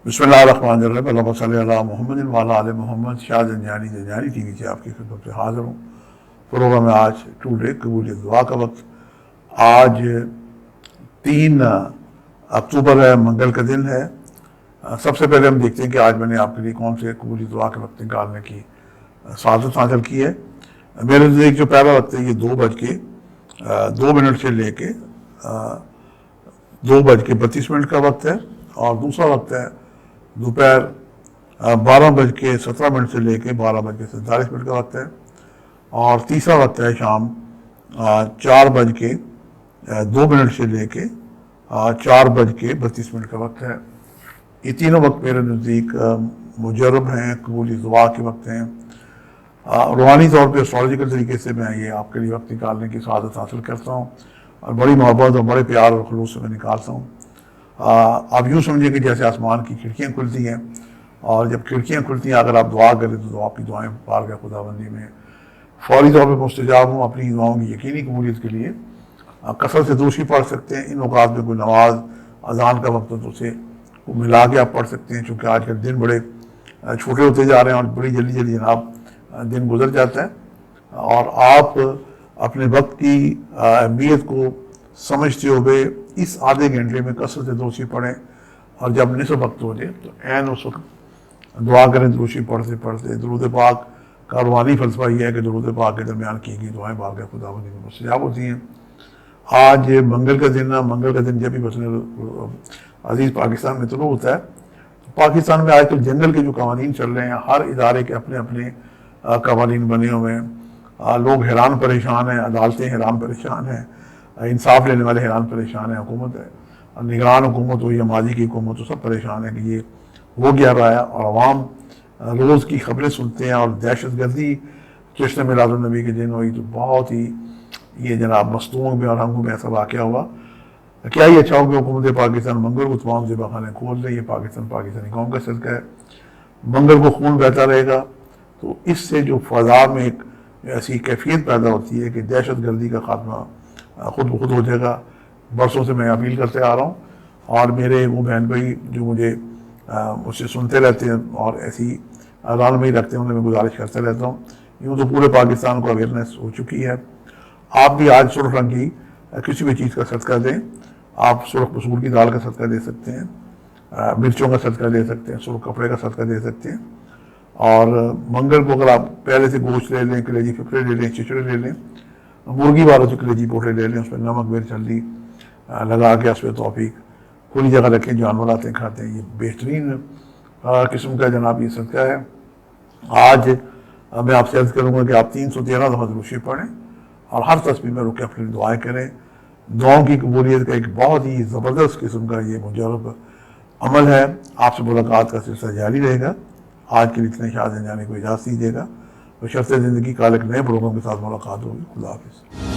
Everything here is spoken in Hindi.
बिस्मिल्लाहिर्रहमानिर्रहीम अल्लाहुम्मा सल्ली अला मुहम्मद व अला आले मोहम्मद। शाह जंजानी टीवी से आपकी खिदमत में हाजिर हूँ। प्रोग्राम में आज टूडे कबूलियत दुआ का वक्त। आज 3 अक्टूबर है, मंगल का दिन है। सबसे पहले हम देखते हैं कि आज मैंने आपके लिए कौन से कबूलियत दुआ के वक्त निकालने की सादत हासिल की है। मेरे नज़दीक जो पहला वक्त है ये 2:02 से लेके 2:32 का वक्त है, और दूसरा वक्त है दोपहर 12:17 से लेके 12:47 का वक्त है, और तीसरा वक्त है शाम 4:02 से लेके 4:32 का वक्त है। ये तीनों वक्त मेरे नज़दीक मुजर्रब हैं, कबूलियत दुआ के वक्त हैं। रूहानी तौर पे एस्ट्रोलॉजिकल तरीके से मैं ये आपके लिए वक्त निकालने की सादत हासिल करता हूँ, और बड़ी मोहब्बत और बड़े प्यार और खलूस से मैं निकालता हूँ। आप यूँ समझिए कि जैसे आसमान की खिड़कियाँ खुलती हैं, और जब खिड़कियाँ खुलती हैं अगर आप दुआ करें तो आपकी दुआएँ बारगाह खुदाबंदी में फौरी तौर पर मुस्तजाब हों। अपनी दुआओं की यकीनी कबूलियत के लिए कसरत से दूसरी पढ़ सकते हैं। इन औकात में कोई नमाज अजान का वक्त हो तो उसे मिला के आप पढ़ सकते हैं, चूँकि आज के दिन बड़े छोटे होते जा रहे हैं और बड़ी जल्दी जल्दी जनाब दिन गुजर जाता है, और आप अपने वक्त की अहमियत को समझते हुए इस आधे घंटे में कसरत से दूसरी पढ़ें, और जब निस्फ वक्त हो जाए तो ऐन उस वक्त दुआ करें। दूसरी पढ़ते पढ़ते दरूद पाक का रूहानी फलसफा यह है कि दरूद पाक के दरमियान की गई दुआएं बारगाह खुदावंदी में मुस्तजाब होती हैं। आज मंगल का दिन है। मंगल का दिन जब भी वतन अजीज़ पाकिस्तान में तुलू होता है, तो पाकिस्तान में आजकल जंगल के जो कवानीन चल रहे हैं, हर इदारे के अपने अपने कवानीन बने हुए हैं। लोग हैरान परेशान हैं, अदालतें हैरान परेशान हैं, इंसाफ लेने वाले हैरान परेशान हैं, हुकूमत है, निगरान हुकूमत हो या माजी की हुकूमत हो, सब परेशान है कि ये हो क्या रहा है। और अवाम रोज़ की खबरें सुनते हैं, और दहशत गर्दी जश्न मिलादुन नबी के दिन हुई तो बहुत ही ये जनाब मस्तूंग में और रंगों में ऐसा वाक़या हुआ। क्या ही अच्छा हो कि हुकूमत पाकिस्तान मंगल को तमाम ज़िबा खाने खोल रही है। पाकिस्तानी कौम का सदका है। मंगल को खून बहता रहेगा तो इससे जो फ़ज़ा में एक ऐसी कैफियत पैदा होती है कि दहशत गर्दी का खात्मा खुद ब खुद हो जाएगा। बरसों से मैं अपील करते आ रहा हूँ, और मेरे वो बहन भाई जो मुझसे सुनते रहते हैं और ऐसी रानमई रखते हैं, उन्हें मैं गुजारिश करते रहता हूँ। यूँ तो पूरे पाकिस्तान को अवेयरनेस हो चुकी है। आप भी आज सुरख रंग की किसी भी चीज़ का सदका दें। आप सुरख मसूर की दाल का सदका दे सकते हैं, मिर्चों का सदका दे सकते हैं, सुरख कपड़े का सदका दे सकते हैं। और मंगल को अगर आप पहले से गोश्त ले लें, कलेजी फिफड़े ले लें, चिचड़े ले लें, मुर्गी वालों से कलेजी पोटे ले लें, उस पर नमक मिर्च हल्दी लगा के उस पर तौफीक खुली जगह रखें, जानवर आते हैं खाते हैं। ये बेहतरीन किस्म का जनाब ये सदका है। आज मैं आपसे अर्ज़ करूँगा कि आप 313 दफ़ा दुरूद पढ़ें, और हर तस्बीह में रुक के अपनी दुआएँ करें। दुआओं की कबूलियत का एक बहुत ही ज़बरदस्त किस्म का ये मुजर्रब अमल है। आपसे मुलाकात का सिलसिला जारी रहेगा। आज के लिए इतने शाह जंजानी को इजाज़त दीजिएगा। बशर्ते ज़िंदगी का एक नए प्रोग्राम के साथ मुलाकात होगी। खुदा हाफ़िज़।